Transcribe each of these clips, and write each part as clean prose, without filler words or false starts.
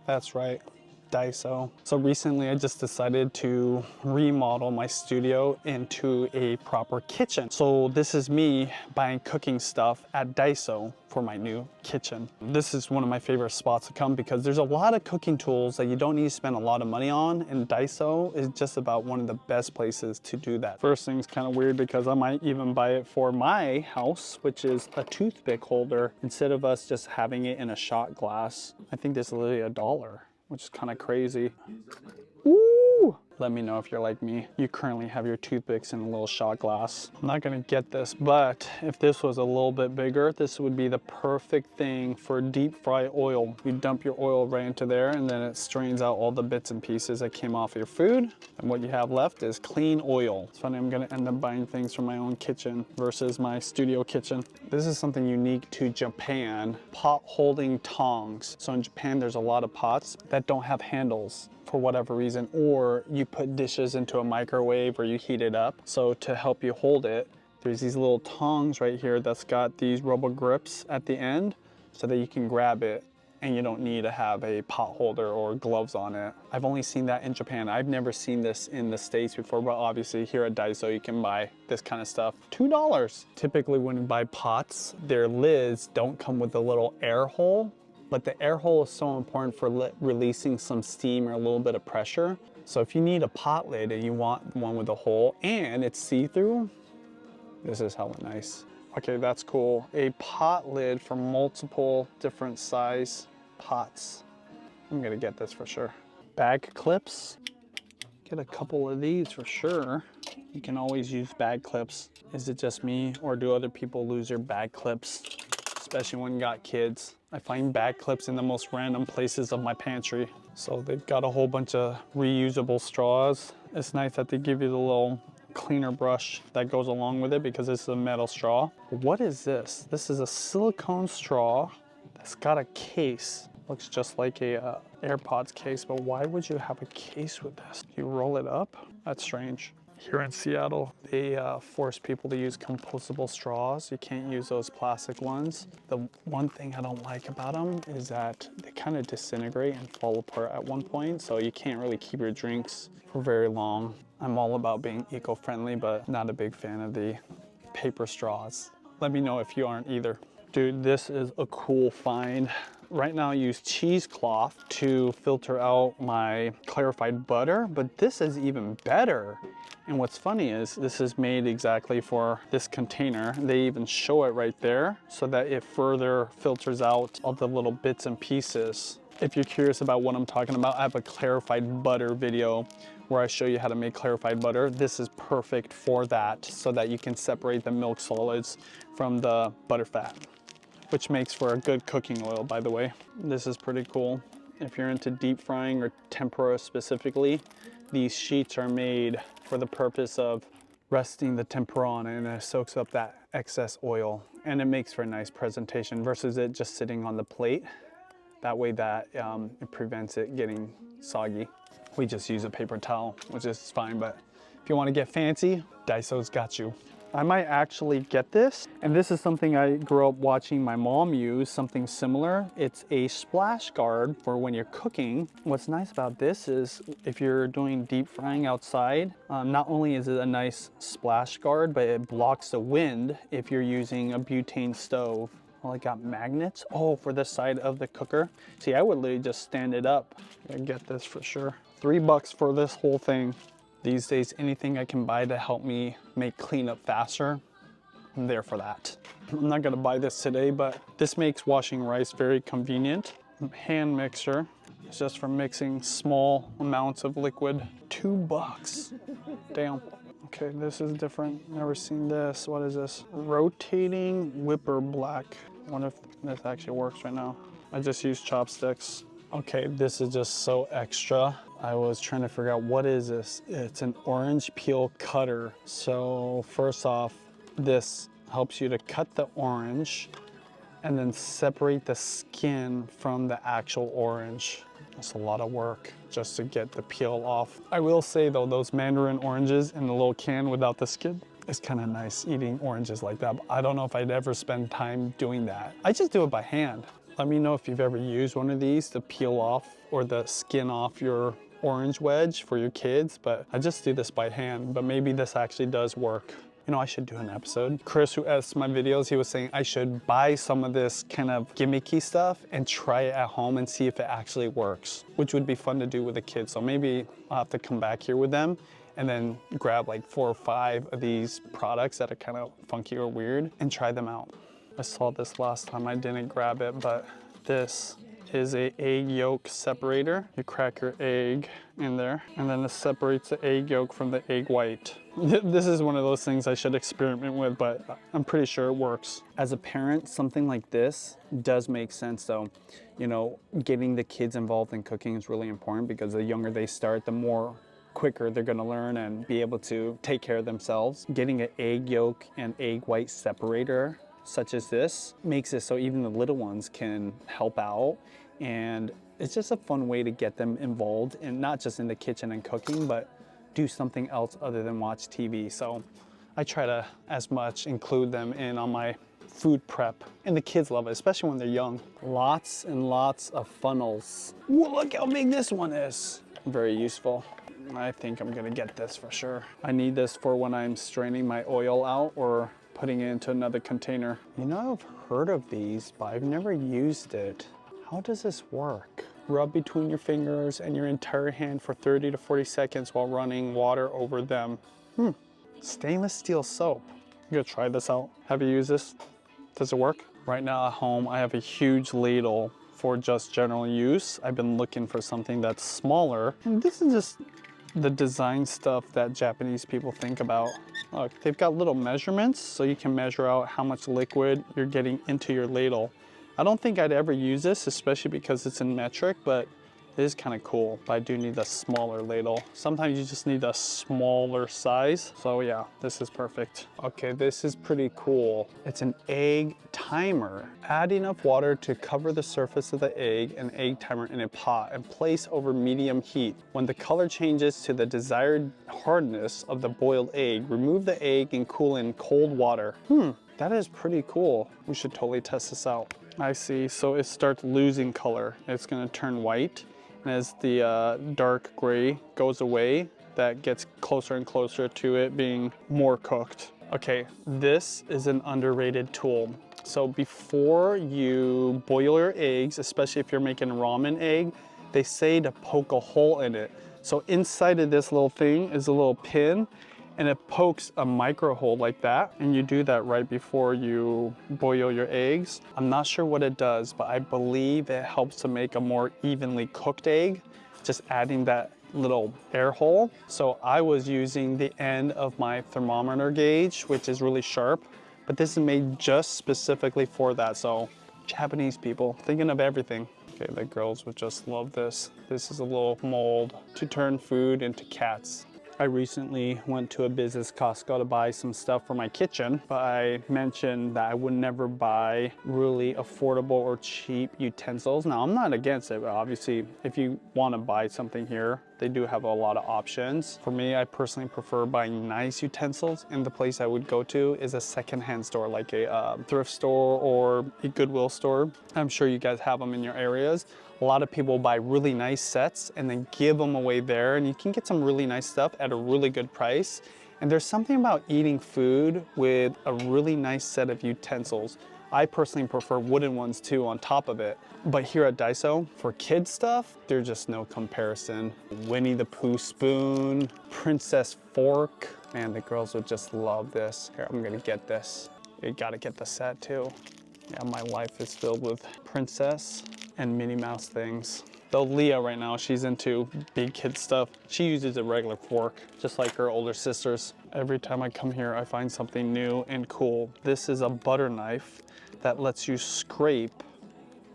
That's right, Daiso. So recently I just decided to remodel my studio into a proper kitchen. So this is me buying cooking stuff at Daiso for my new kitchen. This is one of my favorite spots to come because there's a lot of cooking tools that you don't need to spend a lot of money on, and Daiso is just about one of the best places to do that. First thing's kind of weird because I might even buy it for my house, which is a toothpick holder. Instead of us just having it in a shot glass, I think this is literally $1. Which is kind of crazy. Woo! Let me know if you're like me. You currently have your toothpicks in a little shot glass. I'm not gonna get this, but if this was a little bit bigger, this would be the perfect thing for deep fry oil. You dump your oil right into there and then it strains out all the bits and pieces that came off your food. And what you have left is clean oil. It's funny, I'm gonna end up buying things from my own kitchen versus my studio kitchen. This is something unique to Japan, pot holding tongs. So in Japan, there's a lot of pots that don't have handles for whatever reason, or you put dishes into a microwave or you heat it up. So to help you hold it, there's these little tongs right here that's got these rubber grips at the end so that you can grab it and you don't need to have a pot holder or gloves on it. I've only seen that in Japan. I've never seen this in the States before, but obviously here at Daiso you can buy this kind of stuff. $2. Typically when you buy pots, their lids don't come with a little air hole, but the air hole is so important for releasing some steam or a little bit of pressure. So if you need a pot lid and you want one with a hole and it's see-through, this is hella nice. Okay, that's cool. A pot lid for multiple different size pots. I'm gonna get this for sure. Bag clips. Get a couple of these for sure. You can always use bag clips. Is it just me or do other people lose their bag clips? Especially when you got kids. I find bag clips in the most random places of my pantry. So they've got a whole bunch of reusable straws. It's nice that they give you the little cleaner brush that goes along with it because this is a metal straw. What is this? This is a silicone straw that's got a case. Looks just like a AirPods case, but why would you have a case with this? You roll it up? That's strange. Here in Seattle, they force people to use compostable straws. You can't use those plastic ones. The one thing I don't like about them is that they kind of disintegrate and fall apart at one point, so you can't really keep your drinks for very long. I'm all about being eco-friendly, but not a big fan of the paper straws. Let me know if you aren't either. Dude, this is a cool find. Right now I use cheesecloth to filter out my clarified butter, but this is even better. And what's funny is this is made exactly for this container. They even show it right there so that it further filters out all the little bits and pieces. If you're curious about what I'm talking about, I have a clarified butter video where I show you how to make clarified butter. This is perfect for that so that you can separate the milk solids from the butter fat, which makes for a good cooking oil, by the way. This is pretty cool. If you're into deep frying or tempura specifically, these sheets are made for the purpose of resting the tempura on it, and it soaks up that excess oil, and it makes for a nice presentation versus it just sitting on the plate. That way that it prevents it getting soggy. We just use a paper towel, which is fine, but if you want to get fancy, Daiso's got you. I might actually get this, and this is something I grew up watching my mom use, something similar. It's a splash guard for when you're cooking. What's nice about this is if you're doing deep frying outside, not only is it a nice splash guard, but it blocks the wind if you're using a butane stove. Well, it got magnets. Oh, for this side of the cooker. See, I would literally just stand it up. I get this for sure. $3 for this whole thing. These days, anything I can buy to help me make cleanup faster, I'm there for that. I'm not gonna buy this today, but this makes washing rice very convenient. Hand mixer. It's just for mixing small amounts of liquid. $2. Damn. Okay, this is different. Never seen this. What is this? Rotating whipper black. I wonder if this actually works right now. I just use chopsticks. Okay, this is just so extra. I was trying to figure out what is this. It's an orange peel cutter. So first off, this helps you to cut the orange and then separate the skin from the actual orange. That's a lot of work just to get the peel off. I will say though, those mandarin oranges in the little can without the skin, it's kind of nice eating oranges like that. But I don't know if I'd ever spend time doing that. I just do it by hand. Let me know if you've ever used one of these to peel off or the skin off your orange wedge for your kids, but I just do this by hand, but maybe this actually does work. You know, I should do an episode. Chris, who edits my videos, he was saying I should buy some of this kind of gimmicky stuff and try it at home and see if it actually works, which would be fun to do with the kids. So maybe I'll have to come back here with them and then grab like 4 or 5 of these products that are kind of funky or weird and try them out. I saw this last time, I didn't grab it, but this is a egg yolk separator. You crack your egg in there and then it separates the egg yolk from the egg white. This is one of those things I should experiment with, but I'm pretty sure it works. As a parent, something like this does make sense though. You know, getting the kids involved in cooking is really important because the younger they start, the more quicker they're gonna learn and be able to take care of themselves. Getting an egg yolk and egg white separator such as this makes it so even the little ones can help out, and it's just a fun way to get them involved, and not just in the kitchen and cooking, but do something else other than watch TV. So I try to as much include them in on my food prep, and the kids love it, especially when they're young. Lots and lots of funnels. Whoa, look how big this one is. Very useful. I think I'm gonna get this for sure. I need this for when I'm straining my oil out or putting it into another container. You know, I've heard of these, but I've never used it. How does this work? Rub between your fingers and your entire hand for 30 to 40 seconds while running water over them. Stainless steel soap. I'm gonna try this out. Have you used this? Does it work? Right now at home, I have a huge ladle for just general use. I've been looking for something that's smaller. And this is just the design stuff that Japanese people think about. Look, they've got little measurements so you can measure out how much liquid you're getting into your ladle. I don't think I'd ever use this, especially because it's in metric, but it is kind of cool. But I do need a smaller ladle. Sometimes you just need a smaller size. So yeah, this is perfect. Okay, this is pretty cool. It's an egg timer. Add enough water to cover the surface of the egg and egg timer in a pot and place over medium heat. When the color changes to the desired hardness of the boiled egg, remove the egg and cool in cold water. That is pretty cool. We should totally test this out. I see, so it starts losing color. It's gonna turn white. And as the dark gray goes away, that gets closer and closer to it being more cooked. Okay, this is an underrated tool. So before you boil your eggs, especially if you're making ramen egg, they say to poke a hole in it. So inside of this little thing is a little pin, and it pokes a micro hole like that, and you do that right before you boil your eggs. I'm not sure what it does, but I believe it helps to make a more evenly cooked egg, just adding that little air hole. So I was using the end of my thermometer gauge, which is really sharp, but this is made just specifically for that. So Japanese people, thinking of everything. Okay, the girls would just love this. This is a little mold to turn food into cats. I recently went to a business Costco to buy some stuff for my kitchen, but I mentioned that I would never buy really affordable or cheap utensils. Now, I'm not against it, but obviously, if you want to buy something here, they do have a lot of options. For me, I personally prefer buying nice utensils, and the place I would go to is a secondhand store, like a thrift store or a Goodwill store. I'm sure you guys have them in your areas. A lot of people buy really nice sets and then give them away there, and you can get some really nice stuff at a really good price. And there's something about eating food with a really nice set of utensils. I personally prefer wooden ones too on top of it. But here at Daiso, for kids stuff, there's just no comparison. Winnie the Pooh spoon, princess fork. Man, the girls would just love this. Here, I'm gonna get this. You gotta get the set too. Yeah, my life is filled with princess and Minnie Mouse things. Though Leah right now, she's into big kid stuff. She uses a regular fork, just like her older sisters. Every time I come here, I find something new and cool. This is a butter knife that lets you scrape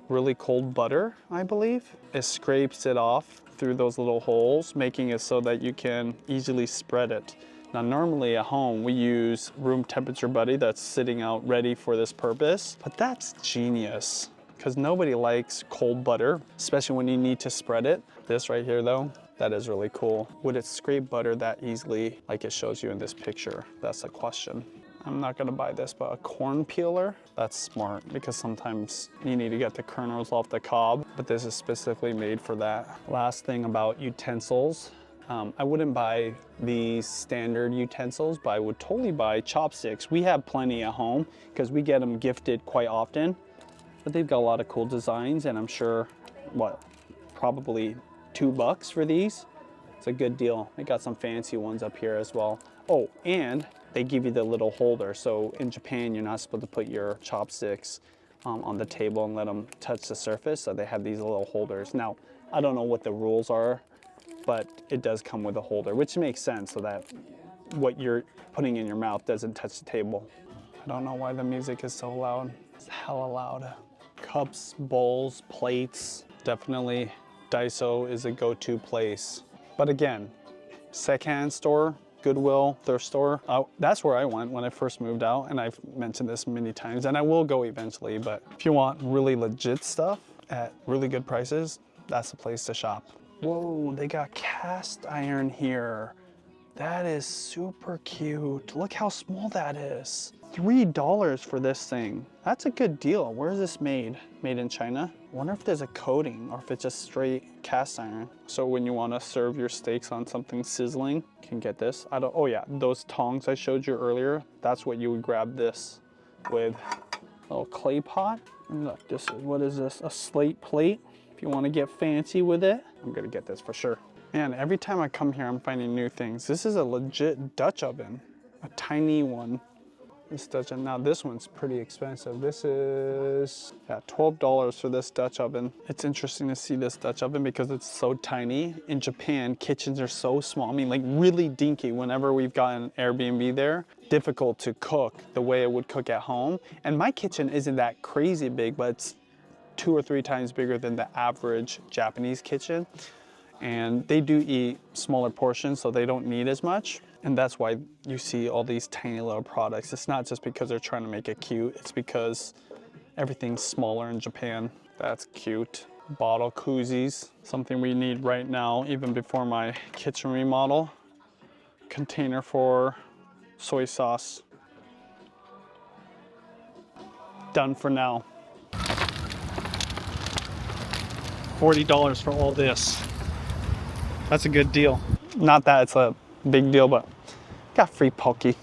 really cold butter, I believe. It scrapes it off through those little holes, making it so that you can easily spread it. Now, normally at home, we use room temperature butter that's sitting out ready for this purpose, but that's genius, because nobody likes cold butter, especially when you need to spread it. This right here though, that is really cool. Would it scrape butter that easily like it shows you in this picture? That's the question. I'm not gonna buy this, but a corn peeler, that's smart because sometimes you need to get the kernels off the cob, but this is specifically made for that. Last thing about utensils, I wouldn't buy these standard utensils, but I would totally buy chopsticks. We have plenty at home because we get them gifted quite often, but they've got a lot of cool designs, and I'm sure, probably $2 for these. It's a good deal. They got some fancy ones up here as well. Oh, and they give you the little holder. So in Japan, you're not supposed to put your chopsticks on the table and let them touch the surface. So they have these little holders. Now, I don't know what the rules are, but it does come with a holder, which makes sense so that what you're putting in your mouth doesn't touch the table. I don't know why the music is so loud. It's hella loud. Cups, bowls, plates. Definitely Daiso is a go-to place. But again, secondhand store, Goodwill, thrift store. That's where I went when I first moved out, and I've mentioned this many times, and I will go eventually, but if you want really legit stuff at really good prices, that's the place to shop. Whoa, they got cast iron here. That is super cute. Look how small that is. $3 for this thing. That's a good deal. Where is this made? Made in China? I wonder if there's a coating or if it's just straight cast iron. So when you want to serve your steaks on something sizzling, you can get this. Oh yeah, those tongs I showed you earlier, that's what you would grab this with. A little clay pot. And look, what is this? A slate plate. If you want to get fancy with it, I'm gonna get this for sure. Man, every time I come here, I'm finding new things. This is a legit Dutch oven, a tiny one. This Dutch oven, now this one's pretty expensive. This is, yeah, $12 for this Dutch oven. It's interesting to see this Dutch oven because it's so tiny. In Japan, kitchens are so small. I mean, like really dinky. Whenever we've gotten Airbnb there, difficult to cook the way I would cook at home. And my kitchen isn't that crazy big, but it's 2 or 3 times bigger than the average Japanese kitchen. And they do eat smaller portions, so they don't need as much. And that's why you see all these tiny little products. It's not just because they're trying to make it cute, it's because everything's smaller in Japan. That's cute. Bottle koozies, something we need right now, even before my kitchen remodel. Container for soy sauce. Done for now. $40 for all this. That's a good deal. Not that it's a big deal, but got free poke.